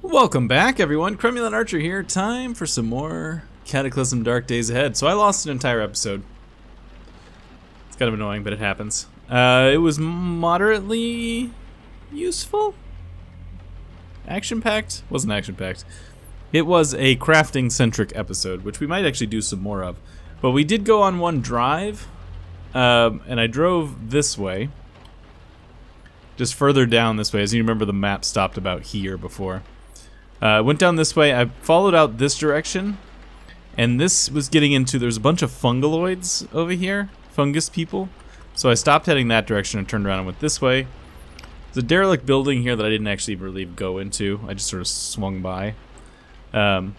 Welcome back, everyone. Cremulent Archer here. Time for some more Cataclysm Dark Days Ahead. So I lost an entire episode. It's kind of annoying, but it happens. It was moderately useful? Action-packed? Wasn't action-packed. It was a crafting-centric episode, which we might actually do some more of. But we did go on one drive, and I drove this way. Just further down this way. As you remember, the map stopped about here before. Went down this way. I followed out this direction, and this was getting into, there's a bunch of fungaloids over here, fungus people. So I stopped heading that direction and turned around and went this way. There's a derelict building here that I didn't actually really go into. I just sort of swung by. And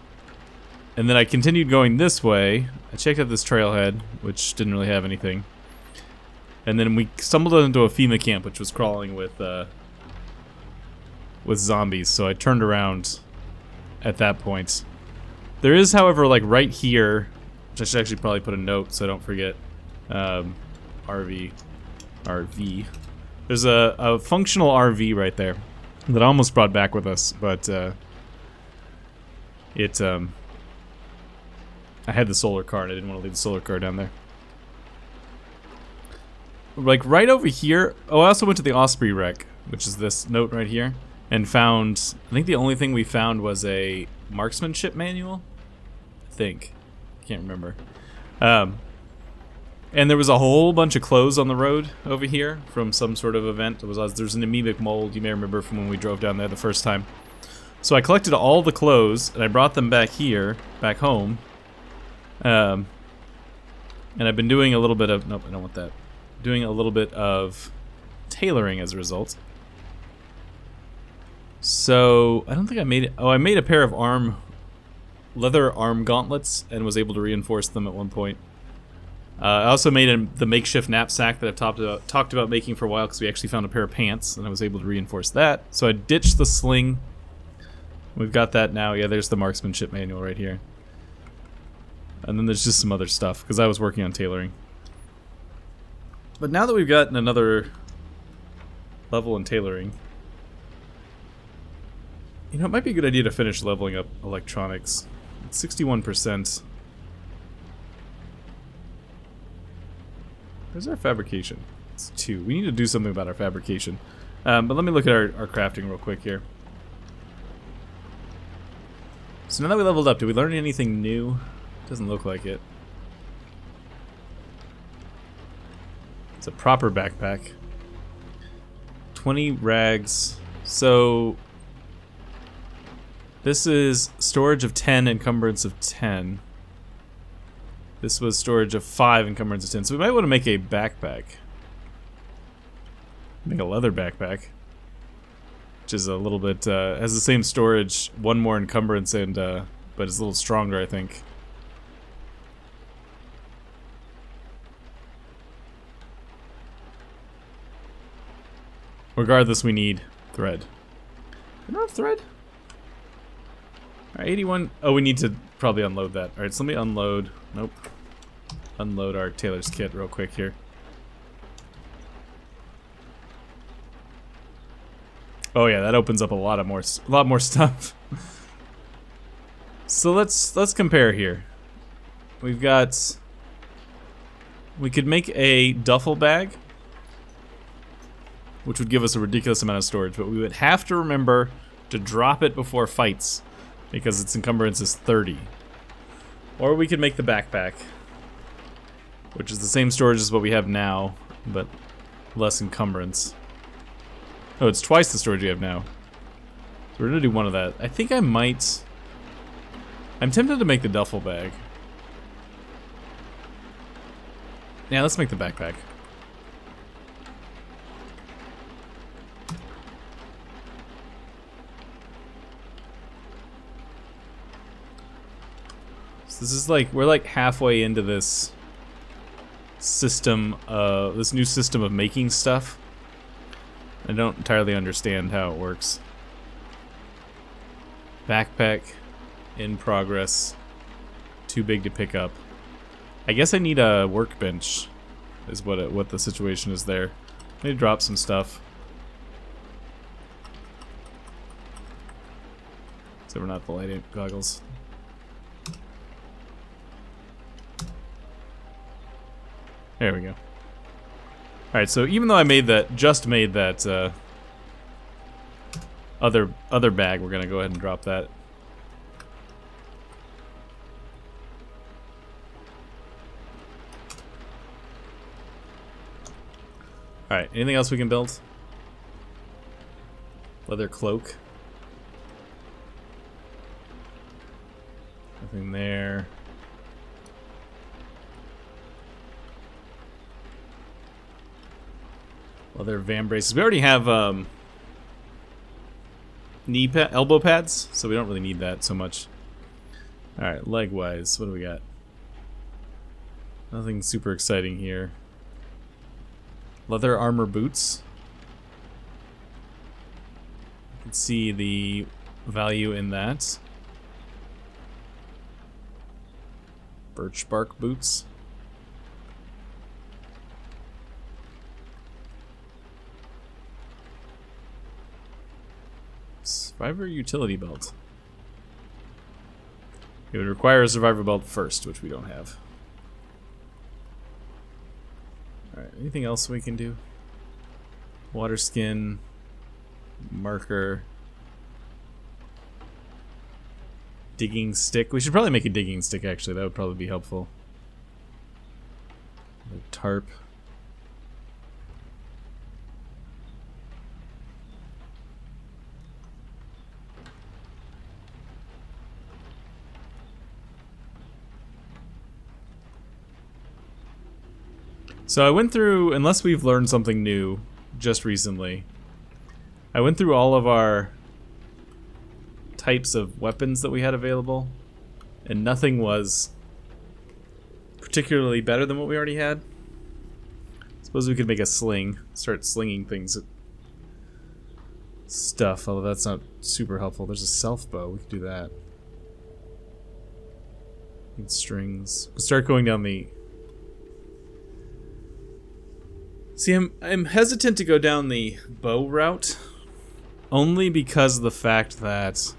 then I continued going this way. I checked out this trailhead, which didn't really have anything. And then we stumbled into a FEMA camp, which was crawling with zombies. So I turned around at that point. There is, however, like right here, which I should actually probably put a note so I don't forget. RV. There's a functional RV right there that I almost brought back with us, but I had the solar car and I didn't want to leave the solar car down there. Like right over here. Oh, I also went to the Osprey wreck, which is this note right here, and found, I think the only thing we found was a marksmanship manual. I think. Can't remember. And there was a whole bunch of clothes on the road over here from some sort of event. There's an amoebic mold, you may remember from when we drove down there the first time. So I collected all the clothes and I brought them back here, back home. And I've been doing a little bit of, nope, I don't want that. Doing a little bit of tailoring as a result. So I don't think I made it. Oh, I made a pair of leather arm gauntlets and was able to reinforce them at one point. I also made the makeshift knapsack that I've talked about making for a while because we actually found a pair of pants and I was able to reinforce that. So I ditched the sling. We've got that now. Yeah, there's the marksmanship manual right here. And then there's just some other stuff because I was working on tailoring. But now that we've gotten another level in tailoring, you know, it might be a good idea to finish leveling up electronics. It's 61%. Where's our fabrication? It's 2. We need to do something about our fabrication. But let me look at our crafting real quick here. So now that we leveled up, did we learn anything new? Doesn't look like it. It's a proper backpack. 20 rags. So this is storage of 10, encumbrance of 10. This was storage of 5, encumbrance of 10. So we might want to make a backpack. Make a leather backpack. Which is a little bit, has the same storage, 1 more encumbrance, and but it's a little stronger, I think. Regardless, we need thread. We don't have thread? Alright, 81. Oh, we need to probably unload that. Alright, so let me unload. Nope. Unload our tailor's kit real quick here. Oh yeah, that opens up a lot more stuff. So let's compare here. We've got. We could make a duffel bag, which would give us a ridiculous amount of storage, but we would have to remember to drop it before fights, because its encumbrance is 30. Or we could make the backpack, which is the same storage as what we have now, but less encumbrance. Oh, it's twice the storage we have now. So we're gonna do one of that. I think I might. I'm tempted to make the duffel bag. Yeah, let's make the backpack. This is like, we're like halfway into this system, this new system of making stuff. I don't entirely understand how it works. Backpack, in progress, too big to pick up. I guess I need a workbench, is what the situation is there. I need to drop some stuff. So we're not the light goggles. There we go. Alright, so even though I made that, other bag, we're gonna go ahead and drop that. Alright, anything else we can build? Leather cloak. Nothing there. Leather van braces. We already have elbow pads, so we don't really need that so much. Alright, leg-wise, what do we got? Nothing super exciting here. Leather armor boots. You can see the value in that. Birch bark boots. Survivor utility belt. It would require a survivor belt first, which we don't have. Alright, anything else we can do? Water skin, marker, digging stick. We should probably make a digging stick, actually. That would probably be helpful. A tarp. So I went through, unless we've learned something new just recently, I went through all of our types of weapons that we had available, and nothing was particularly better than what we already had. Suppose we could make a sling, start slinging things at stuff, although that's not super helpful. There's a self-bow, we could do that. Need strings. We'll start going down the... See, I'm hesitant to go down the bow route, only because of the fact that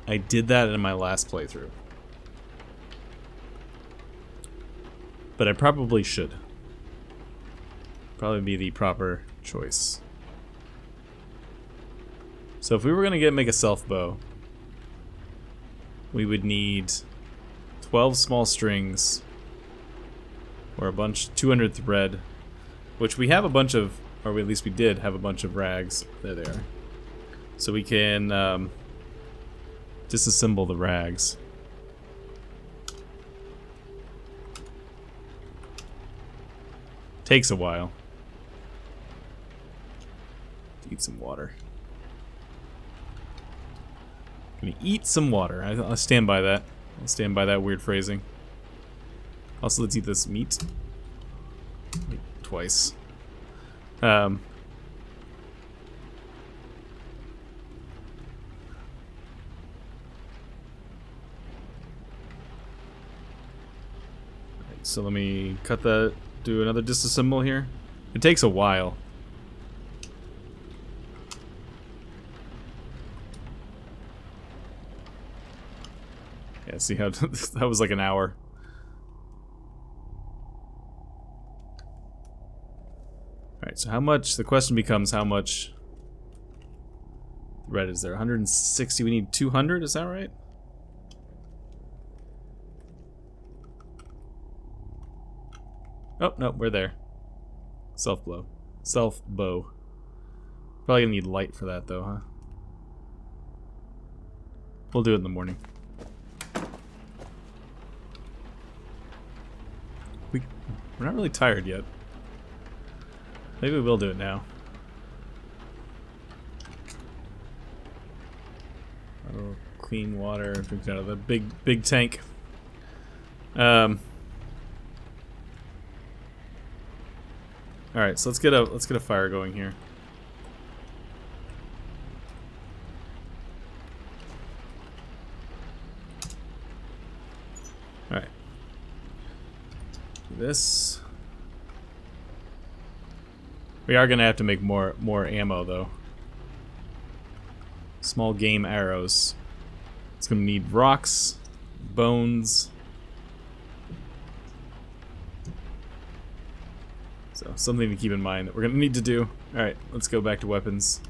I did that in my last playthrough. But I probably should. Probably be the proper choice. So if we were going to make a self-bow, we would need 12 small strings, or a bunch, 200 thread, which we have a bunch of, or at least we did have a bunch of rags. There they are. So we can disassemble the rags. Takes a while. Eat some water. Gonna eat some water. I'll stand by that. I'll stand by that weird phrasing. Also, let's eat this meat. Twice. So let me cut that, do another disassemble here. It takes a while. Yeah, see how that was like an hour. Alright, so how much, the question becomes how much thread is there? 160, we need 200, is that right? Oh, no, we're there. Selfbow. Selfbow. Probably gonna need light for that though, huh? We'll do it in the morning. We're not really tired yet. Maybe we will do it now. Oh, clean water, drink out of the big tank. All right, so let's get a fire going here. All right. Do this. We are gonna have to make more ammo though. Small game arrows. It's gonna need rocks, bones. So something to keep in mind that we're gonna need to do. Alright, let's go back to weapons.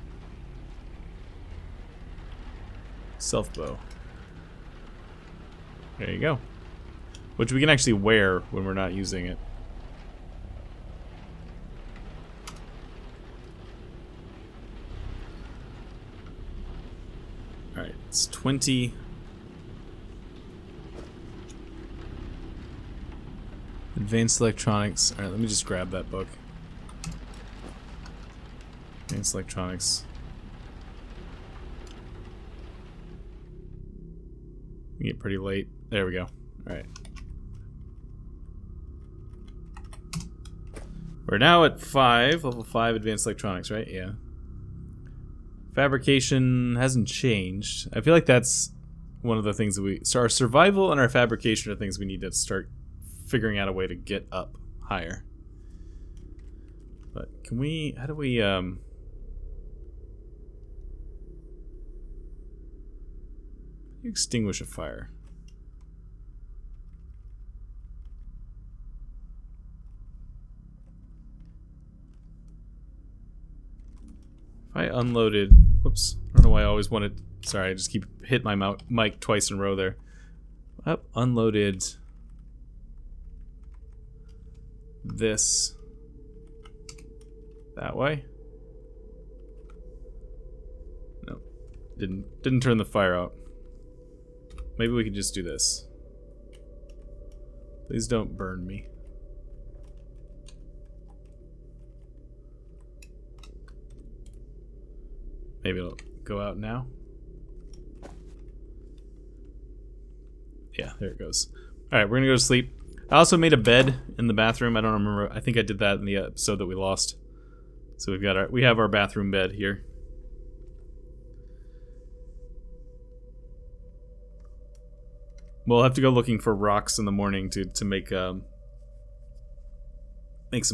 Selfbow. There you go. Which we can actually wear when we're not using it. Alright, it's 20. Advanced electronics. Alright, let me just grab that book. Advanced electronics. We get pretty late. There we go. Alright. We're now at 5, level 5 advanced electronics, right? Yeah. Fabrication hasn't changed. I feel like that's one of the things that so our survival and our fabrication are things we need to start figuring out a way to get up higher. But can we, how do we, extinguish a fire? If I unloaded, whoops, I don't know why I always wanted, sorry, I just keep hitting my mic twice in a row there. Up, unloaded this that way. No, didn't turn the fire out. Maybe we can just do this. Please don't burn me. Maybe it'll go out now. Yeah, there it goes. Alright, we're gonna go to sleep. I also made a bed in the bathroom. I don't remember. I think I did that in the episode that we lost. So we have our bathroom bed here. We'll have to go looking for rocks in the morning to make some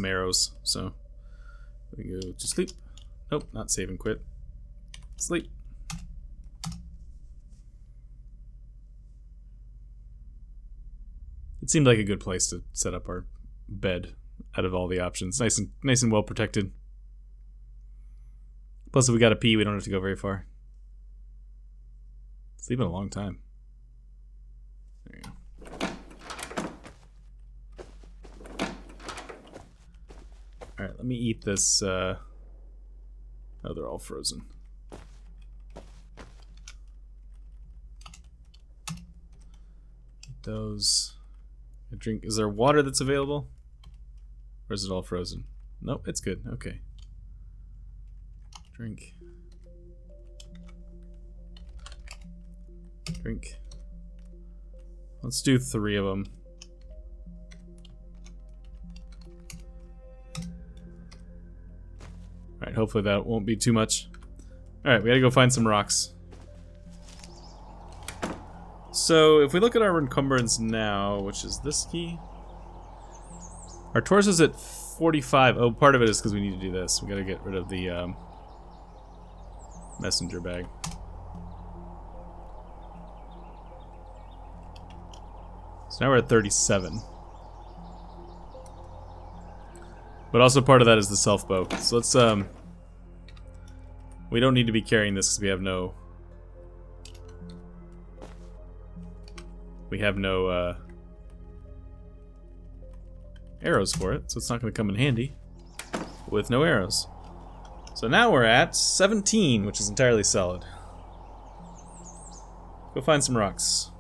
arrows. So we go to sleep. Nope, not save and quit. Sleep. It seemed like a good place to set up our bed out of all the options. Nice and well protected. Plus, if we gotta pee, we don't have to go very far. Sleeping a long time. There you go. Alright, let me eat this. Oh, they're all frozen. Eat those. A drink. Is there water that's available? Or is it all frozen? Nope, it's good. Okay. Drink. Drink. Let's do 3 of them. Alright, hopefully that won't be too much. Alright, we gotta go find some rocks. So, if we look at our encumbrance now, which is this key, our torso's at 45. Oh, part of it is because we need to do this. We gotta get rid of the messenger bag. So now we're at 37. But also part of that is the self-bow. So let's, we don't need to be carrying this because we have no arrows for it, so it's not going to come in handy with no arrows. So now we're at 17, which is entirely solid. Go find some rocks.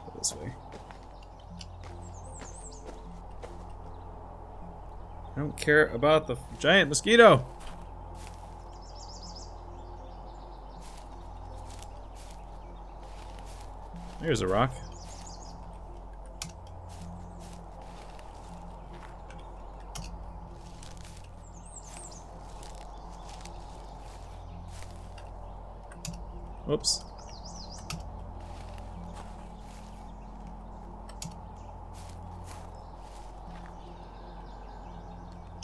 Go this way. I don't care about the giant mosquito. There's a rock. Whoops.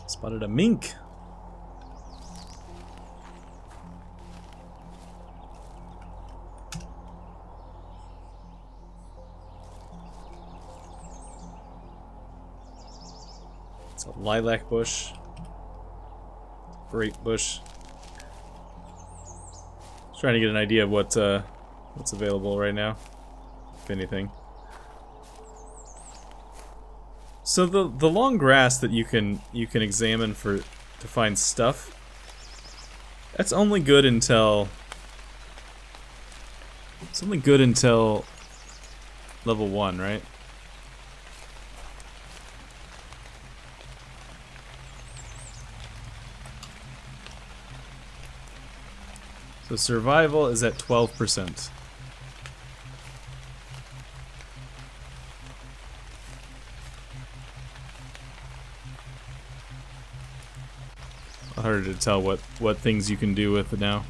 Spotted a mink. It's a lilac bush. Grape bush. Just trying to get an idea of what's available right now, if anything. So the long grass that you can examine to find stuff, that's only good until level 1, right? So survival is at 12%. Harder to tell what things you can do with it now.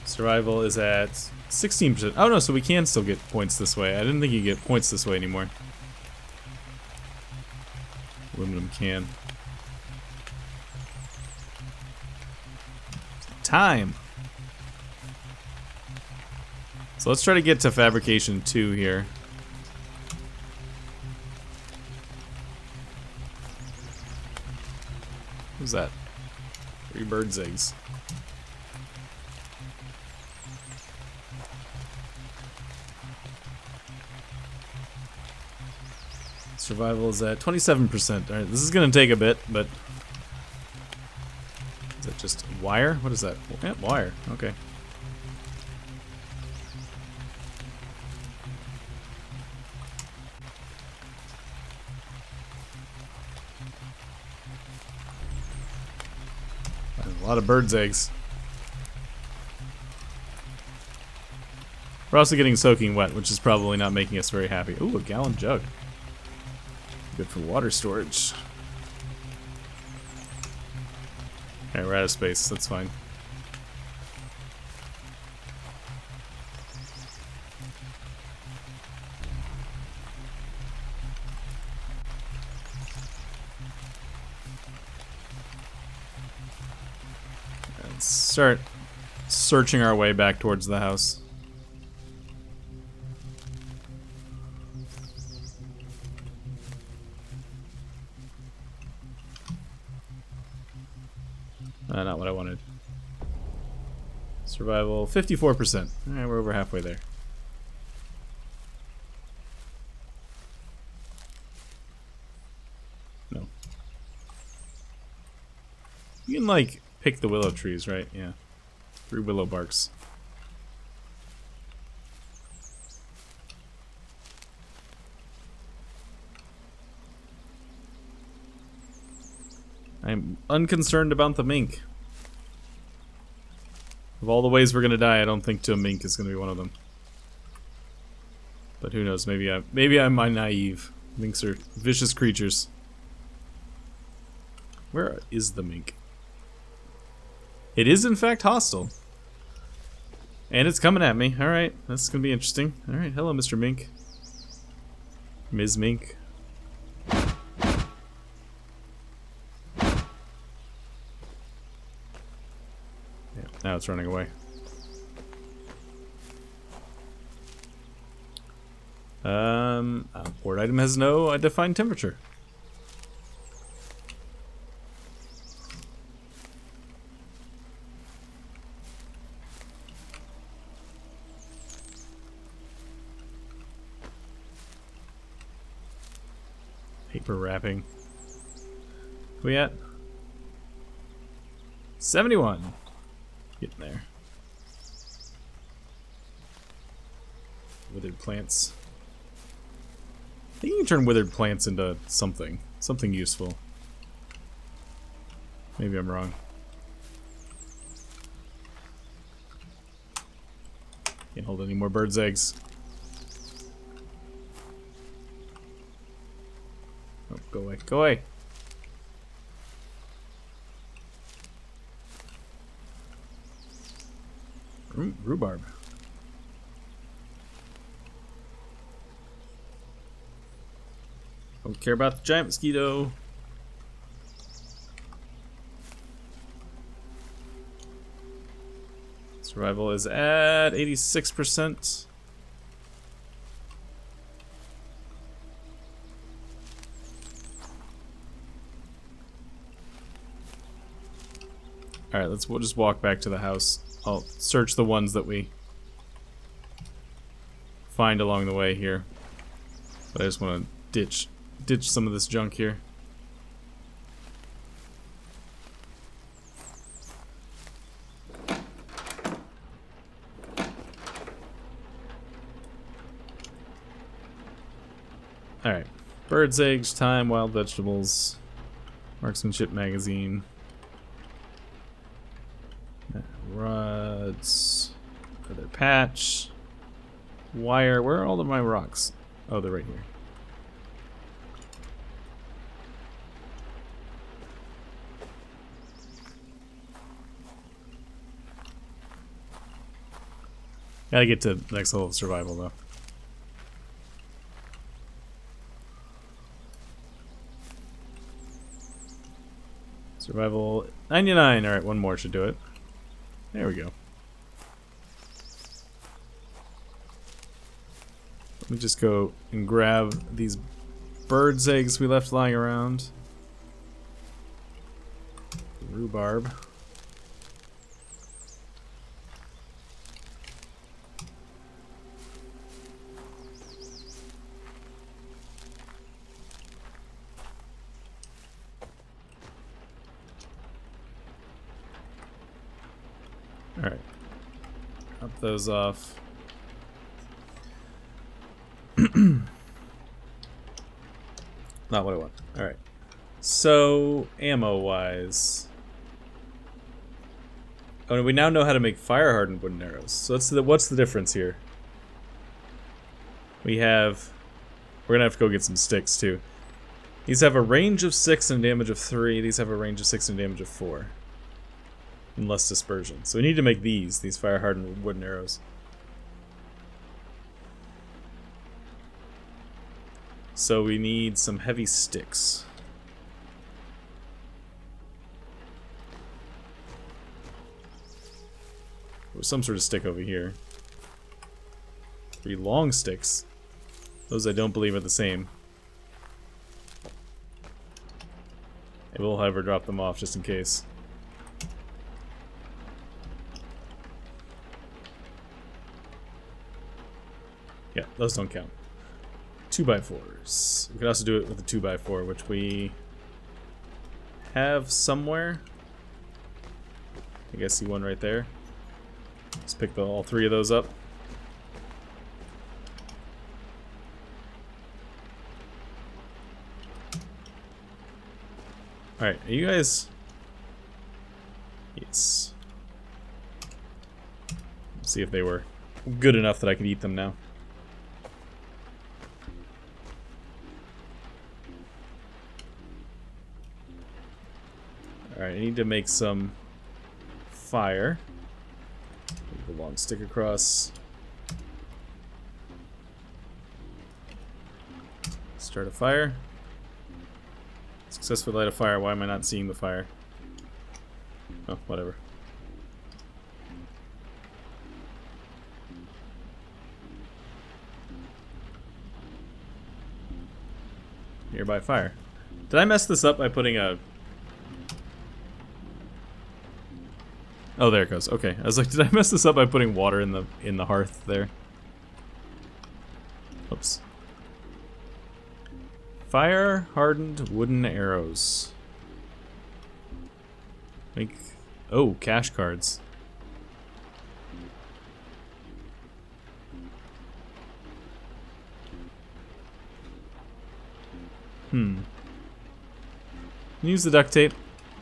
Survival is at 16%. Oh no, so we can still get points this way. I didn't think you could get points this way anymore. Aluminum can. Time! So let's try to get to Fabrication 2 here. What's that? 3 bird's eggs. Survival is at 27%. Alright, this is gonna take a bit, but... Is that just wire? What is that? Yeah, wire. Okay. A lot of bird's eggs. We're also getting soaking wet, which is probably not making us very happy. Ooh, a gallon jug. Good for water storage. Alright, we're out of space. That's fine. Let's start searching our way back towards the house. Not what I wanted. Survival, 54%. Alright, we're over halfway there. No. You can, like, pick the willow trees, right? Yeah. 3 willow barks. I'm unconcerned about the mink. Of all the ways we're gonna die, I don't think to a mink is gonna be one of them. But who knows? Maybe I'm naive. Minks are vicious creatures. Where is the mink? It is in fact hostile, and it's coming at me. All right, that's gonna be interesting. All right, hello, Mr. Mink. Ms. Mink. Now it's running away. Port item has no defined temperature. Paper wrapping. Where we at? 71. Getting there. Withered plants. I think you can turn withered plants into something useful. Maybe I'm wrong. Can't hold any more bird's eggs. Oh, go away, go away. Rhubarb. Don't care about the giant mosquito. Survival is at 86%. Alright, we'll just walk back to the house. I'll search the ones that we find along the way here. But I just want to ditch some of this junk here. Alright. Bird's eggs, thyme, wild vegetables, marksmanship magazine, rods, feather patch, wire. Where are all of my rocks? Oh, they're right here. Gotta get to the next level of survival, though. Survival 99. Alright, one more should do it. There we go. Let me just go and grab these bird's eggs we left lying around. Rhubarb. Alright. Drop those off. Not what I want. Alright. So, ammo-wise... Oh, we now know how to make fire-hardened wooden arrows. So what's the difference here? We have... We're gonna have to go get some sticks, too. These have a range of 6 and a damage of 3. These have a range of 6 and a damage of 4. And less dispersion. So we need to make these fire-hardened wooden arrows. So we need some heavy sticks. There's some sort of stick over here. 3 long sticks. Those I don't believe are the same. I will, however, drop them off just in case. Yeah, those don't count. 2x4s. We could also do it with a 2x4, which we have somewhere. I think I see one right there. Let's pick all 3 of those up. Alright, are you guys... Yes. Let's see if they were good enough that I could eat them now. Alright, I need to make some fire. Move the long stick across. Start a fire. Successfully light a fire. Why am I not seeing the fire? Oh, whatever. Nearby fire. Did I mess this up by putting a... Oh, there it goes. Okay, I was like, did I mess this up by putting water in the hearth there? Oops. Fire hardened wooden arrows. Make cash cards. Use the duct tape.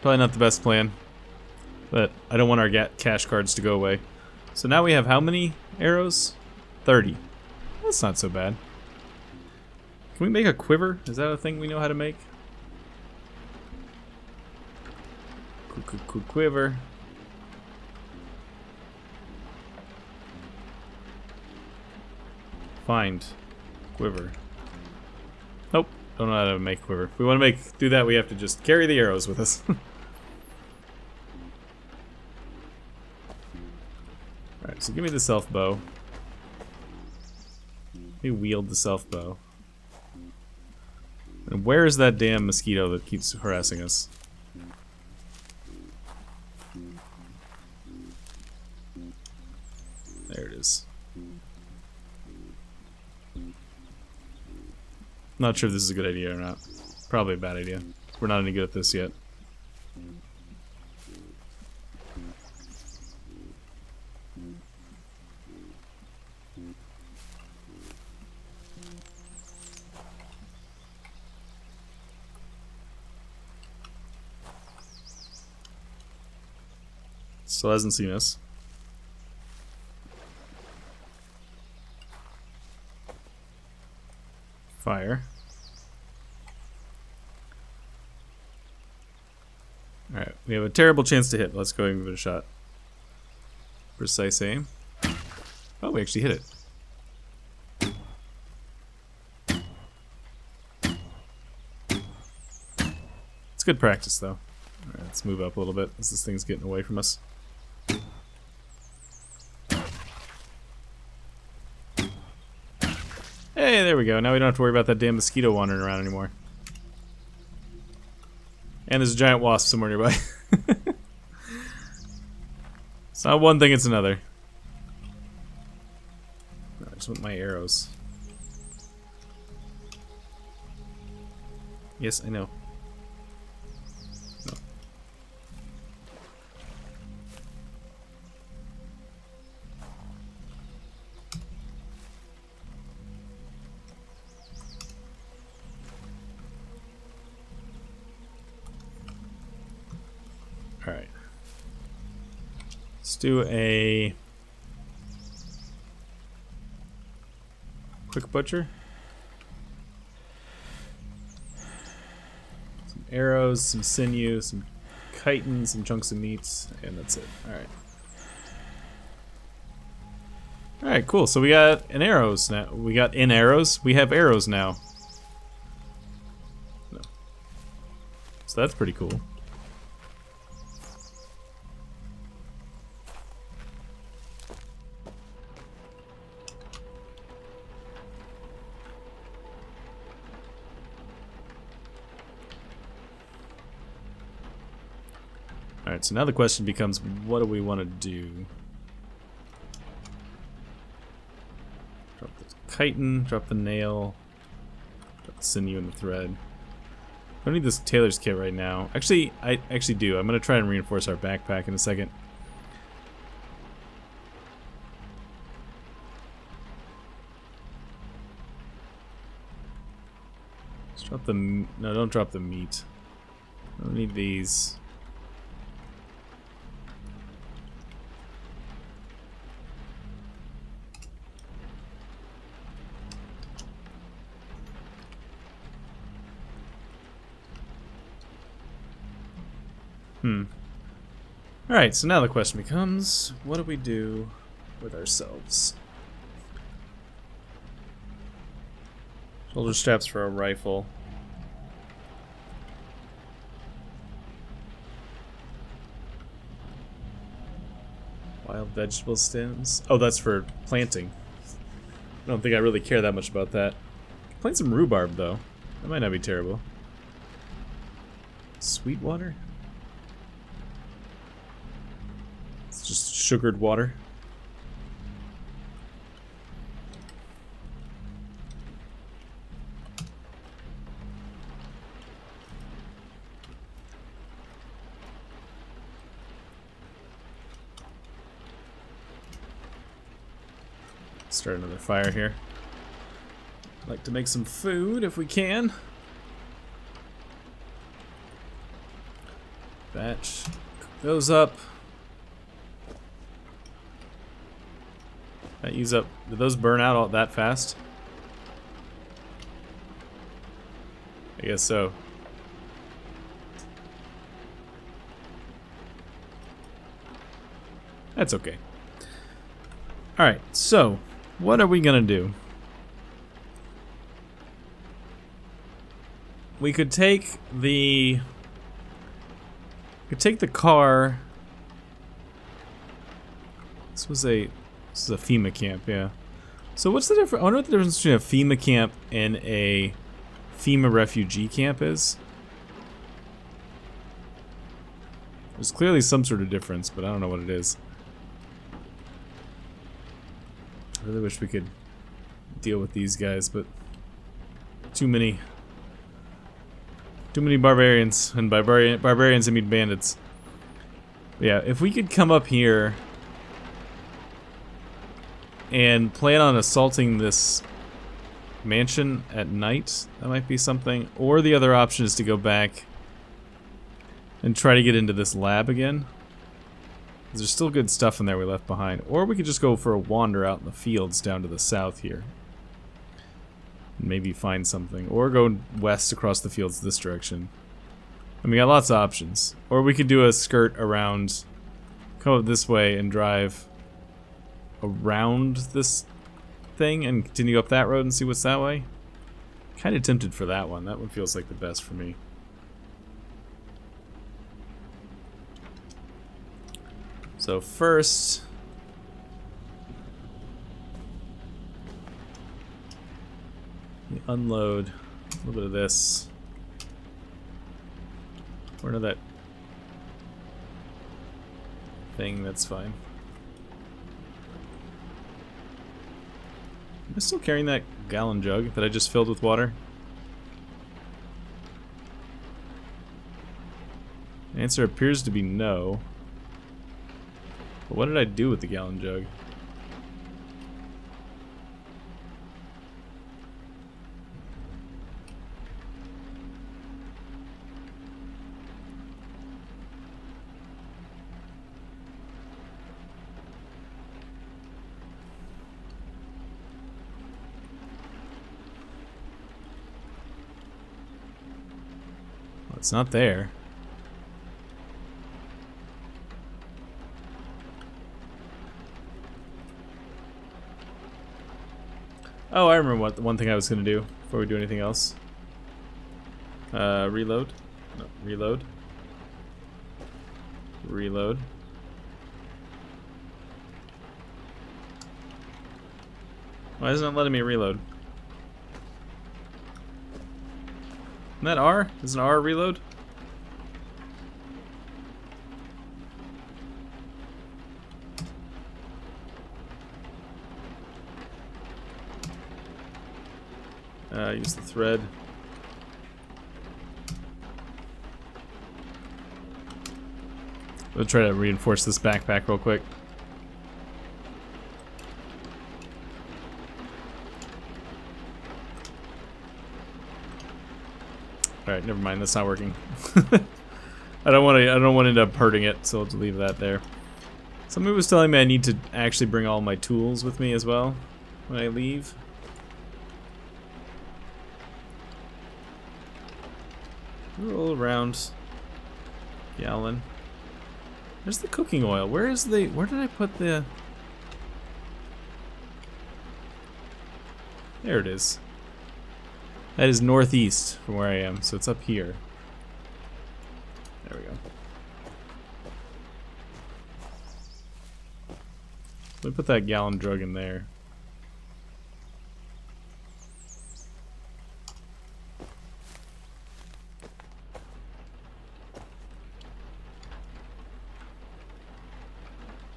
Probably not the best plan. But I don't want our cash cards to go away. So now we have how many arrows? 30. That's not so bad. Can we make a quiver? Is that a thing we know how to make? Quiver. Find quiver. Nope, don't know how to make quiver. If we want to do that, we have to just carry the arrows with us. So give me the Selfbow. Let me wield the Selfbow. And where is that damn mosquito that keeps harassing us? There it is. Not sure if this is a good idea or not. Probably a bad idea. We're not any good at this yet. Still hasn't seen us. Fire. Alright, we have a terrible chance to hit. Let's go ahead and give it a shot. Precise aim. Oh, we actually hit it. It's good practice, though. Alright, let's move up a little bit as this thing's getting away from us. Hey, there we go. Now we don't have to worry about that damn mosquito wandering around anymore. And there's a giant wasp somewhere nearby. It's not one thing, it's another. I just want my arrows. Yes, I know. No. Alright. Let's do a quick butcher. Some arrows, some sinew, some chitin, some chunks of meats, and that's it. Alright. Alright, cool. So we got an arrows now. We got arrows. We have arrows now. No. So that's pretty cool. Alright, so now the question becomes, what do we want to do? Drop the chitin, drop the nail, drop the sinew and the thread. I don't need this tailor's kit right now. Actually, I actually do. I'm going to try and reinforce our backpack in a second. Let's drop the... No, don't drop the meat. I don't need these. Alright, so now the question becomes, what do we do with ourselves? Shoulder straps for a rifle. Wild vegetable stems. Oh, that's for planting. I don't think I really care that much about that. Plant some rhubarb, though. That might not be terrible. Sweet water? It's just sugared water. Start another fire here. I'd like to make some food if we can. Batch. Cook those up. That use up. Did those burn out all that fast? I guess so. That's okay. Alright, so what are we gonna do? We could take the car. This was a This is a FEMA camp, yeah. So what's the difference? I wonder what the difference between a FEMA camp and a FEMA refugee camp is. There's clearly some sort of difference, but I don't know what it is. I really wish we could deal with these guys, but too many barbarians, and by barbarians I mean bandits. But yeah, if we could come up here and plan on assaulting this mansion at night, that might be something. Or the other option is to go back and try to get into this lab again. There's still good stuff in there we left behind. Or we could just go for a wander out in the fields down to the south here. And maybe find something. Or go west across the fields this direction. I mean, we got lots of options. Or we could do a skirt around, come up this way and drive around this thing and continue up that road and see what's that way. Kind of tempted for that one. That one feels like the best for me. So first, we unload a little bit of this. Where did that thing? That's fine. Am I still carrying that gallon jug that I just filled with water? The answer appears to be no. But what did I do with the gallon jug? Well, it's not there. Oh, I remember what the one thing I was going to do before we do anything else. Reload. No, reload. Reload. Why isn't it letting me reload? Isn't that R? Is an R reload? Use the thread. We'll try to reinforce this backpack real quick. Alright, never mind, that's not working. I don't want to end up hurting it, so I'll just leave that there. Somebody was telling me I need to actually bring all my tools with me as well when I leave. Roll around. Gallon. There's the cooking oil. Where did I put the... There it is. That is northeast from where I am, so it's up here. There we go. Let me put that gallon jug in there.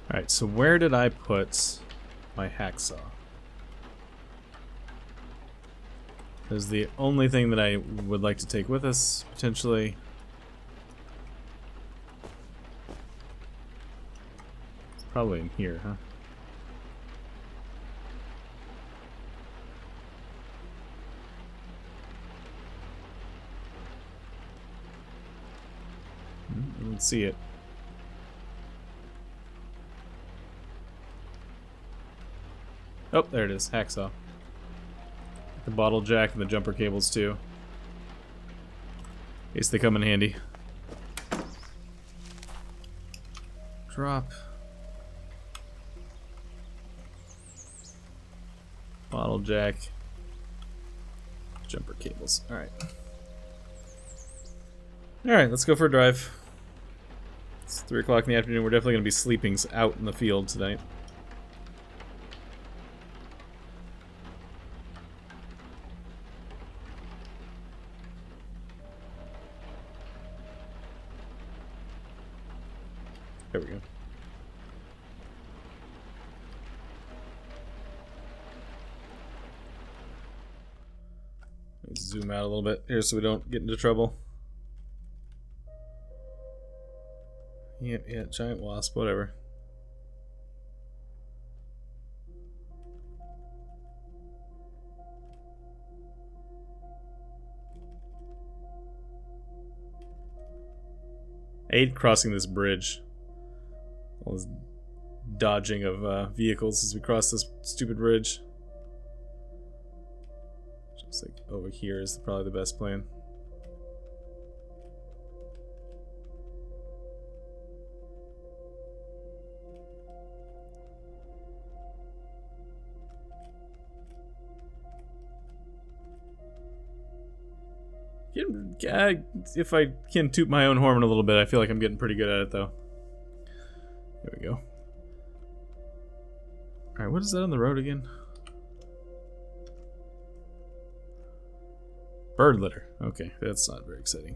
Alright, so where did I put my hacksaw? This is the only thing that I would like to take with us, potentially. It's probably in here, huh? I don't see it. Oh, there it is. Hacksaw. The bottle jack and the jumper cables too. In case they come in handy. Drop. Bottle jack. Jumper cables. Alright. Alright, let's go for a drive. It's 3 o'clock in the afternoon. We're definitely going to be sleeping out in the field tonight. There we go. Let's zoom out a little bit here so we don't get into trouble. Yeah, giant wasp, whatever. I hate crossing this bridge. All this dodging of vehicles as we cross this stupid bridge. Just like over here is probably the best plan. If I can toot my own horn a little bit, I feel like I'm getting pretty good at it, though. There we go. Alright, what is that on the road again? Bird litter. Okay, that's not very exciting.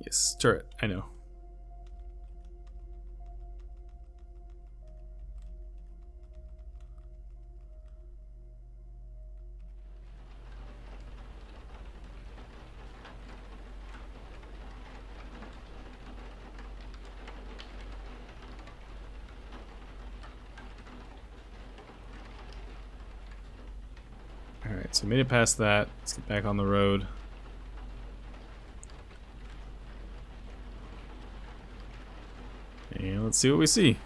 Yes, turret. I know. Alright, so made it past that. Let's get back on the road. And let's see what we see.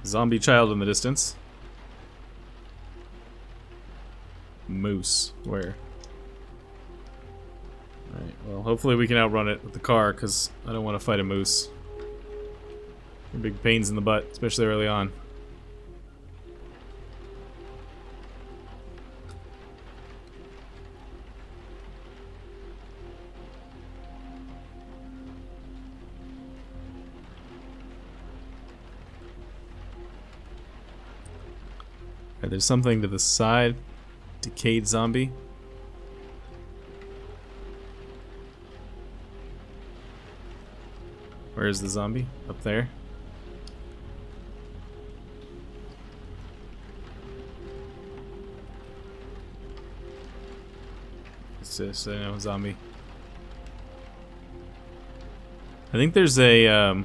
A zombie child in the distance. Moose. Where? Alright, well, hopefully we can outrun it with the car, because I don't want to fight a moose. They're big pains in the butt, especially early on. Alright, there's something to the side. Decayed zombie. Where is the zombie? Up there. It's just, I know, zombie. I think there's a,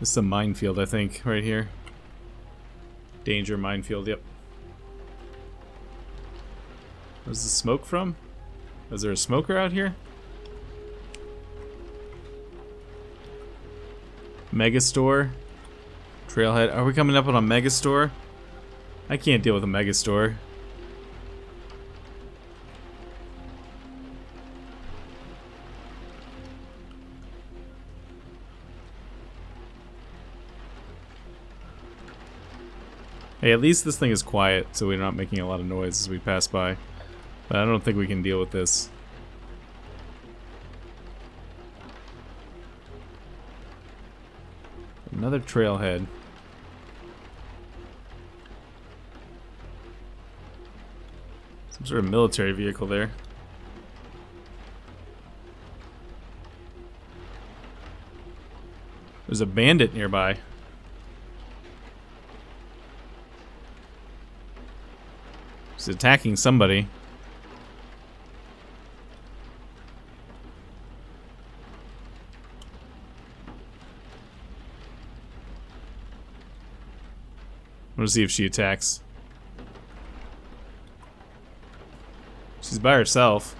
this is a minefield, I think, right here. Danger minefield, yep. Where's the smoke from? Is there a smoker out here? Megastore. Trailhead. Are we coming up on a megastore? I can't deal with a megastore. Hey, at least this thing is quiet, so we're not making a lot of noise as we pass by. But I don't think we can deal with this. Another trailhead. Some sort of military vehicle there. There's a bandit nearby. He's attacking somebody. I want to see if she attacks. She's by herself.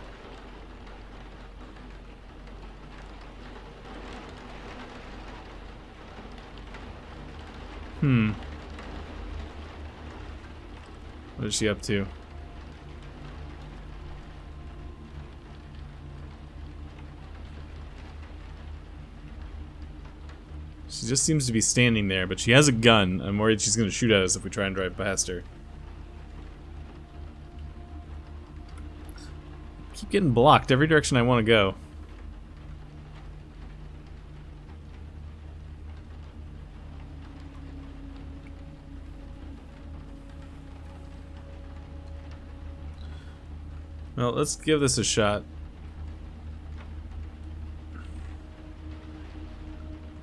What is she up to? She just seems to be standing there, but she has a gun. I'm worried she's going to shoot at us if we try and drive past her. Keep getting blocked every direction I want to go. Well, let's give this a shot.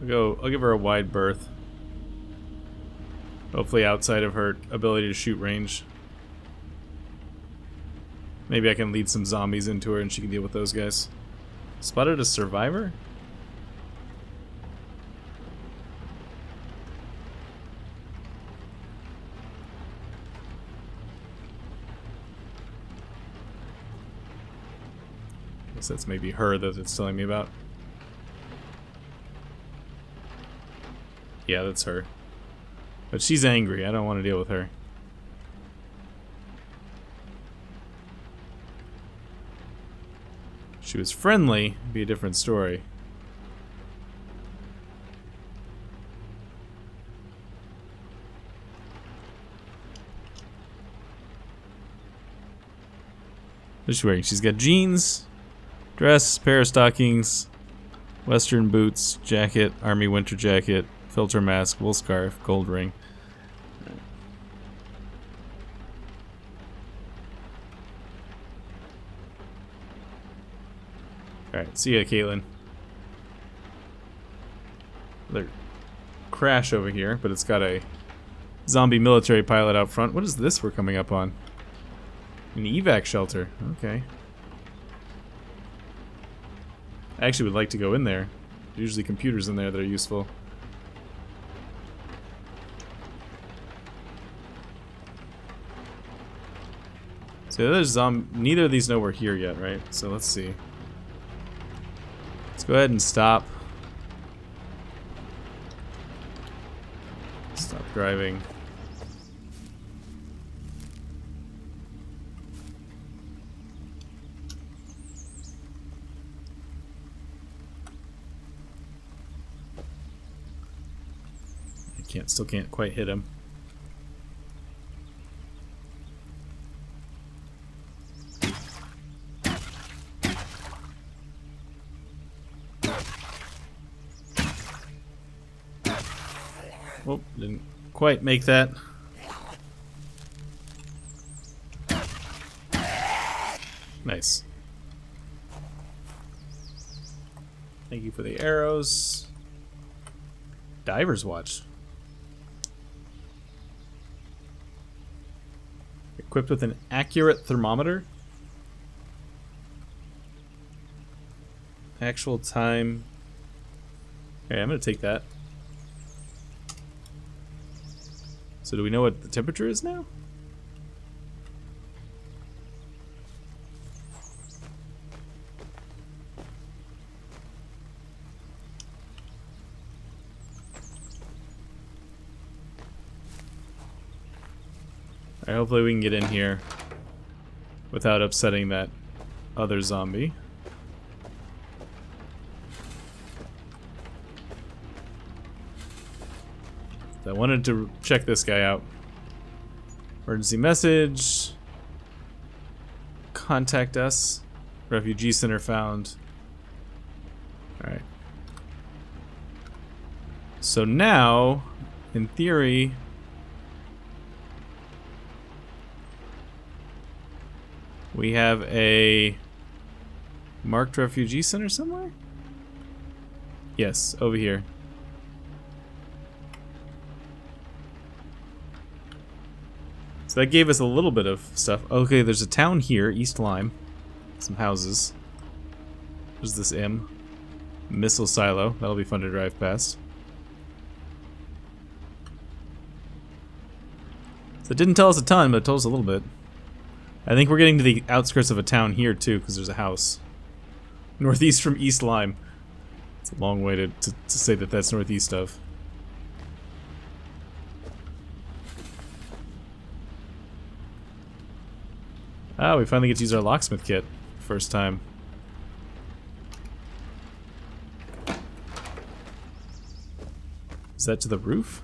I'll give her a wide berth. Hopefully outside of her ability to shoot range. Maybe I can lead some zombies into her and she can deal with those guys. Spotted a survivor? Guess that's maybe her that it's telling me about. Yeah, that's her. But she's angry. I don't want to deal with her. If she was friendly, it'd be a different story. What's she wearing? She's got jeans, dress, pair of stockings, western boots, jacket, army winter jacket, filter mask, wool scarf, gold ring. Alright, see ya, Caitlin. Another crash over here, but it's got a zombie military pilot out front. What is this we're coming up on? An evac shelter. Okay. I actually would like to go in there. There's usually computers in there that are useful. So there's neither of these know we're here yet, right? So let's see. Let's go ahead and stop. Stop driving. Still can't quite hit him. Oh, didn't quite make that. Nice. Thank you for the arrows. Diver's watch. Equipped with an accurate thermometer. Actual time. Okay, I'm gonna take that. So do we know what the temperature is now? Alright, hopefully we can get in here without upsetting that other zombie. I wanted to check this guy out. Emergency message. Contact us. Refugee Center found. Alright. So now, in theory, we have a marked refugee center somewhere? Yes, over here. So that gave us a little bit of stuff. Okay, there's a town here, East Lyme. Some houses. There's this missile silo. That'll be fun to drive past. So it didn't tell us a ton, but it told us a little bit. I think we're getting to the outskirts of a town here too, because there's a house. Northeast from East Lyme. It's a long way to say that that's northeast of. Ah, we finally get to use our locksmith kit. First time. Is that to the roof?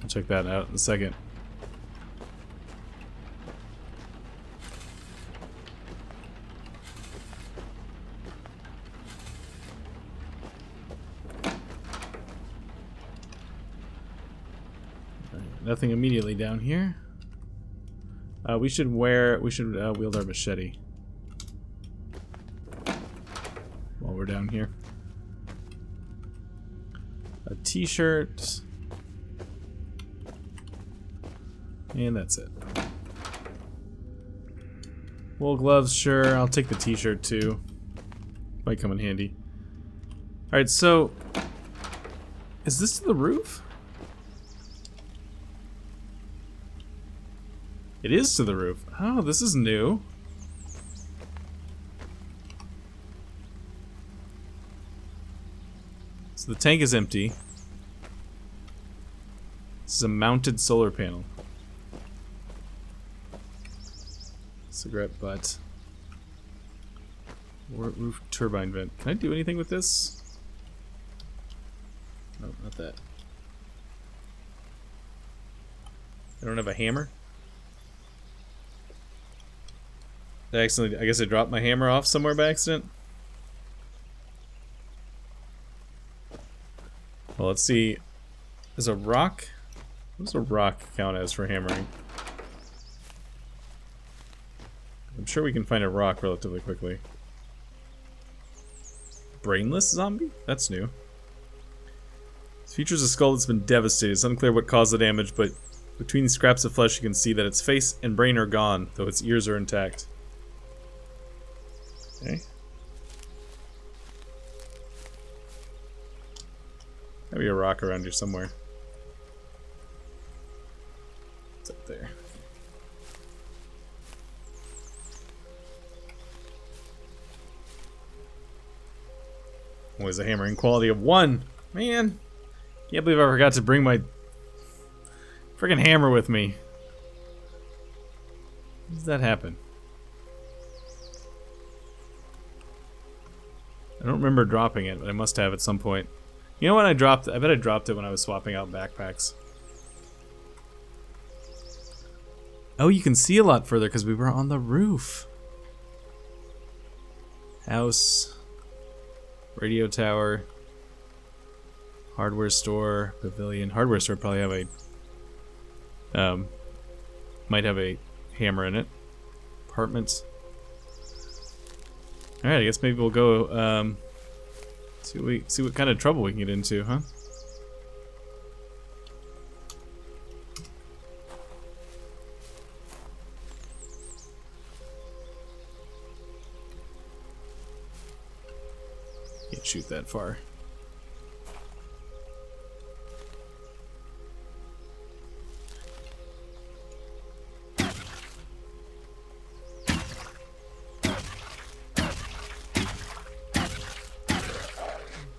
I'll check that out in a second. Nothing immediately down here. We should wield our machete. we're down here. A t-shirt. And that's it. Wool gloves, sure. I'll take the t-shirt too. Might come in handy. Alright, so... is this to the roof? It is to the roof. Oh, this is new. So the tank is empty. This is a mounted solar panel. Cigarette butt. Roof turbine vent. Can I do anything with this? No, not that. I don't have a hammer. I guess I dropped my hammer off somewhere by accident. Well, let's see. Is a rock? What does a rock count as for hammering? I'm sure we can find a rock relatively quickly. Brainless Zombie? That's new. This features a skull that's been devastated. It's unclear what caused the damage, but between scraps of flesh you can see that its face and brain are gone, though its ears are intact. Okay. Maybe a rock around here somewhere. It's up there. Always a hammering quality of 1. Man, can't believe I forgot to bring my freaking hammer with me. How does that happen? I don't remember dropping it, but I must have at some point. You know when I dropped it? I bet I dropped it when I was swapping out backpacks. Oh, you can see a lot further because we were on the roof. House. Radio tower. Hardware store. Pavilion. Hardware store probably have a... might have a hammer in it. Apartments. Alright, I guess maybe we'll go, see what kind of trouble we can get into, huh? Can't shoot that far.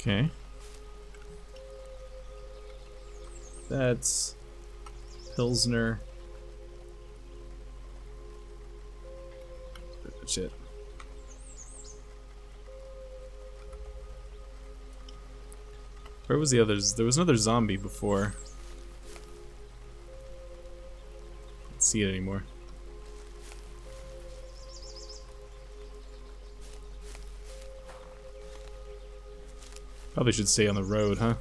Okay. That's Pilsner. Pretty much it. Where was the others? There was another zombie before. Can't see it anymore. Probably should stay on the road, huh?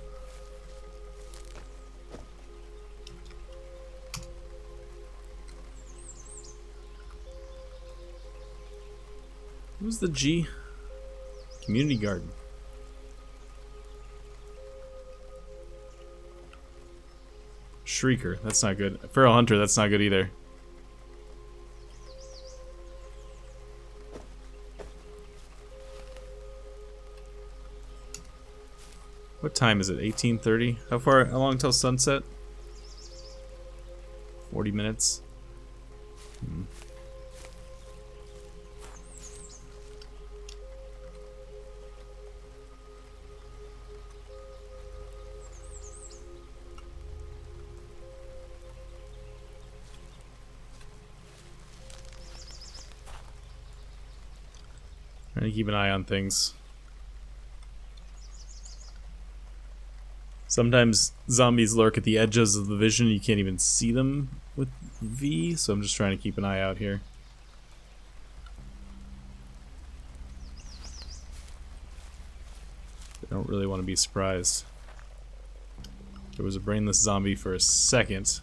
What was the G? Community garden. Shrieker, that's not good. Feral hunter, that's not good either. What time is it? 18:30? How long till sunset? 40 minutes. Trying to keep an eye on things. Sometimes zombies lurk at the edges of the vision. You can't even see them with V, so I'm just trying to keep an eye out here. I don't really want to be surprised. There was a brainless zombie for a second.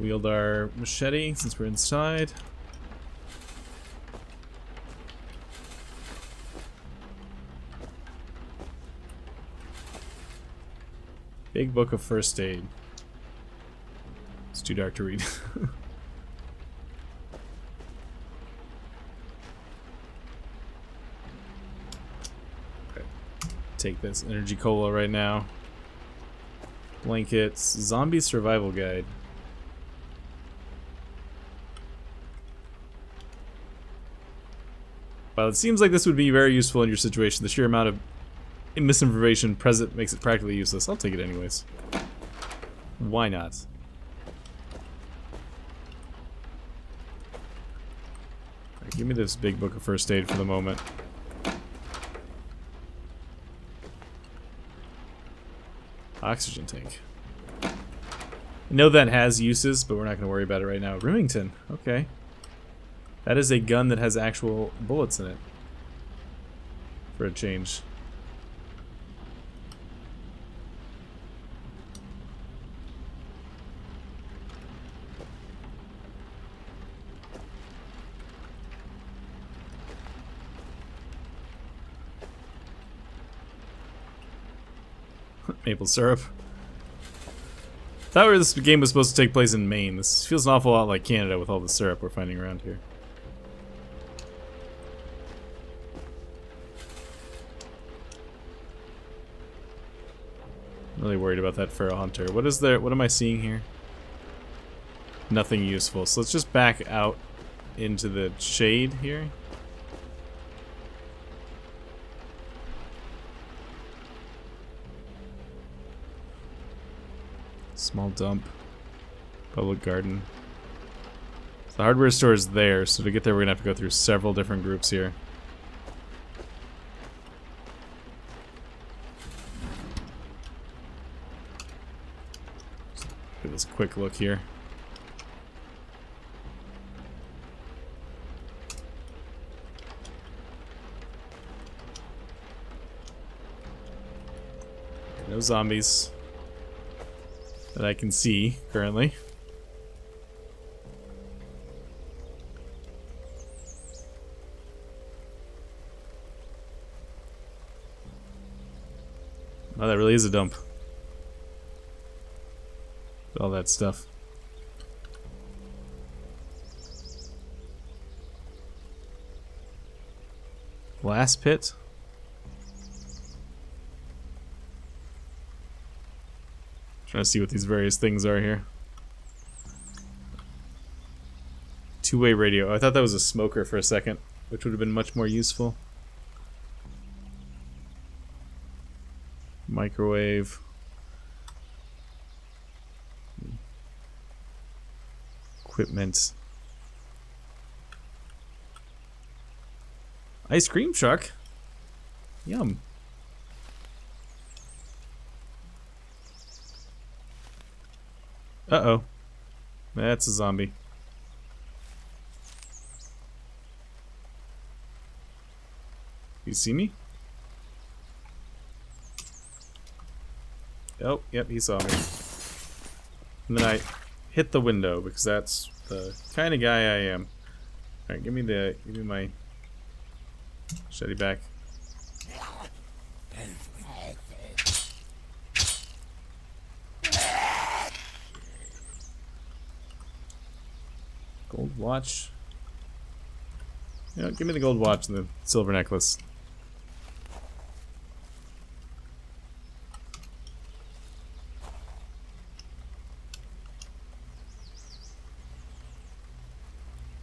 wield our machete since we're inside. Big book of first aid. It's too dark to read. Okay. Take this energy cola right now. Blankets. Zombie survival guide. Well, it seems like this would be very useful in your situation. The sheer amount of misinformation present makes it practically useless. I'll take it anyways. Why not? Right, give me this big book of first aid for the moment. Oxygen tank. I know that has uses, but we're not going to worry about it right now. Remington. Okay. That is a gun that has actual bullets in it. For a change. Maple syrup. Thought this game was supposed to take place in Maine. This feels an awful lot like Canada with all the syrup we're finding around here. I'm really worried about that feral hunter. What is there? What am I seeing here? Nothing useful. So let's just back out into the shade here. Small dump. Public garden. The hardware store is there, so to get there we're gonna have to go through several different groups here. Give this a quick look here. No zombies that I can see currently. Oh, that really is a dump. All that stuff. Glass pit? Trying to see what these various things are here. Two-way radio. Oh, I thought that was a smoker for a second, which would have been much more useful. Microwave. Equipment. Ice cream truck? Yum. Uh-oh. That's a zombie. You see me? Oh, yep, he saw me. And then I hit the window because that's the kind of guy I am. Alright, give me my machete back. Gold watch. You know, give me the gold watch and the silver necklace.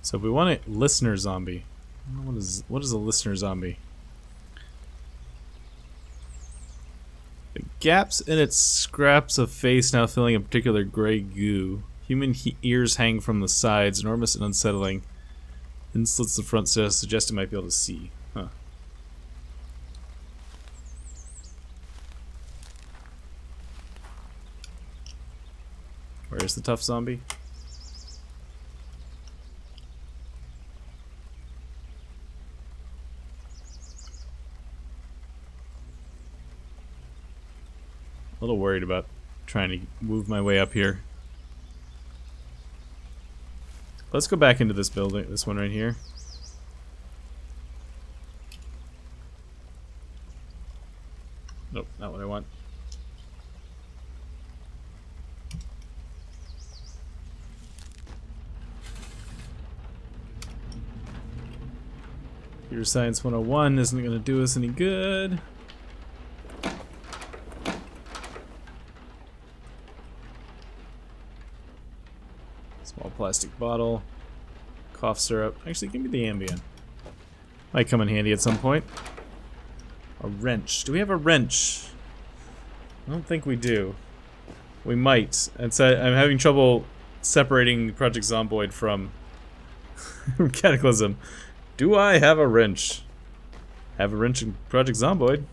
So if we want a listener zombie, what is a listener zombie? The gaps in its scraps of face now filling a particular gray goo. Human ears hang from the sides, enormous and unsettling. Then slits the front suggest it might be able to see. Huh. Where's the tough zombie? A little worried about trying to move my way up here. Let's go back into this building, this one right here. Nope, not what I want. Computer Science 101 isn't going to do us any good. Small plastic bottle. Cough syrup. Actually, give me the Ambien. Might come in handy at some point. A wrench. Do we have a wrench? I don't think we do. We might. I'm having trouble separating Project Zomboid from Cataclysm. Do I have a wrench? Have a wrench in Project Zomboid.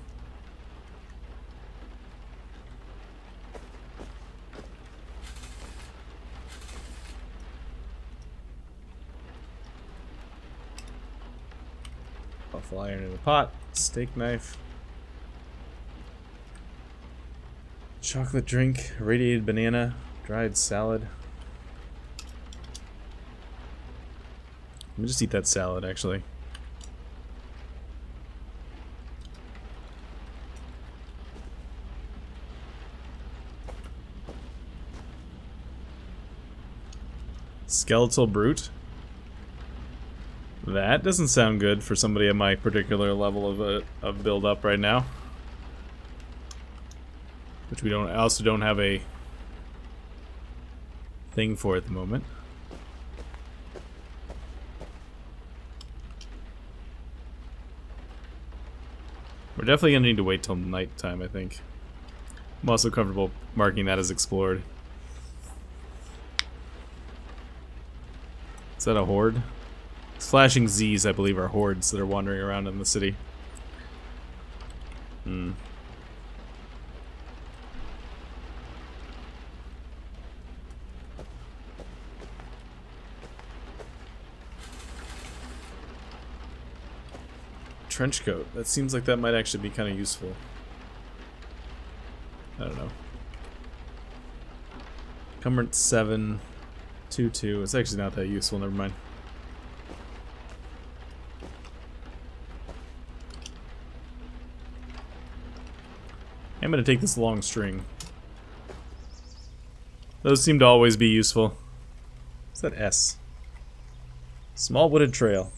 Buffalo iron in the pot. Steak knife. Chocolate drink. Radiated banana. Dried salad. Let me just eat that salad, actually. Skeletal brute. That doesn't sound good for somebody at my particular level of build up right now. Which we also don't have a thing for at the moment. We're definitely gonna need to wait till nighttime, I think. I'm also comfortable marking that as explored. Is that a horde? Flashing Z's, I believe, are hordes that are wandering around in the city. Trench coat. That seems like that might actually be kind of useful. I don't know. Encumbrance 7, 2-2. It's actually not that useful. Never mind. I'm gonna take this long string. Those seem to always be useful. What's that S? Small wooded trail.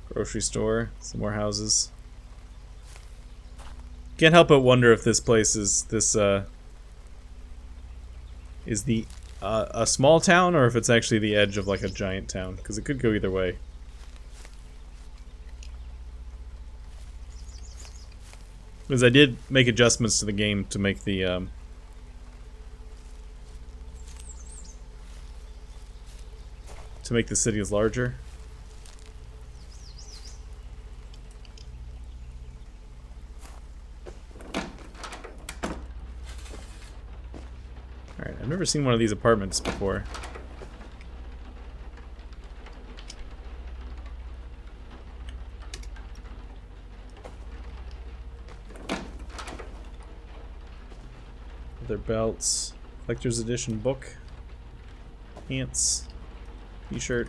Grocery store, some more houses. Can't help but wonder if this place is a small town or if it's actually the edge of like a giant town, because it could go either way. Because I did make adjustments to the game to make the cities larger. Alright, I've never seen one of these apartments before. Leather belts, collector's edition book, pants, t-shirt.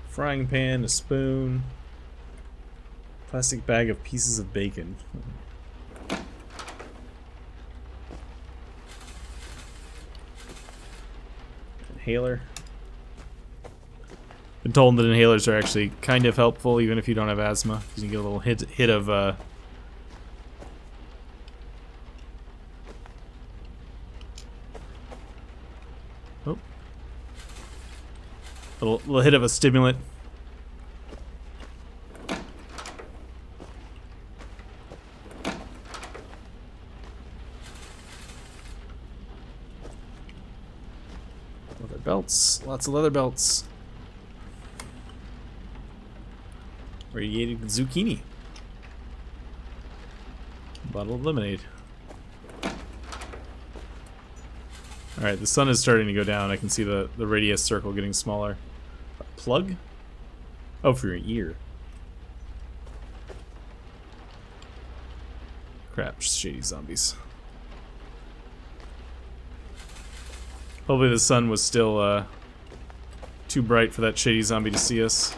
Frying pan, a spoon, plastic bag of pieces of bacon. Inhaler. Been told that inhalers are actually kind of helpful even if you don't have asthma, because you get a little hit of little hit of a stimulant. Leather belts, lots of leather belts. Radiated zucchini. Bottle of lemonade. Alright, the sun is starting to go down. I can see the radius circle getting smaller. A plug? Oh, for your ear. Crap, shady zombies. Hopefully the sun was still too bright for that shady zombie to see us.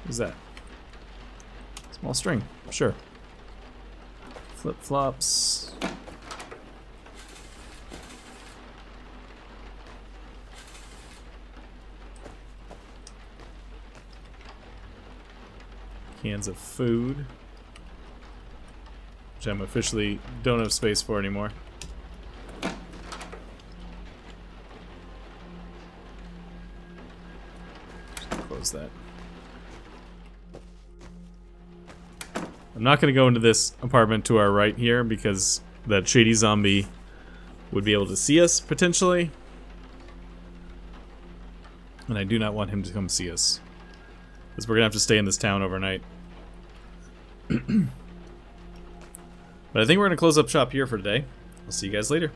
What's that? Small string, sure. Flip-flops. Cans of food, which I'm officially don't have space for anymore. Just close that. I'm not going to go into this apartment to our right here because that shady zombie would be able to see us, potentially. And I do not want him to come see us. Because we're going to have to stay in this town overnight. But I think we're going to close up shop here for today. I'll see you guys later.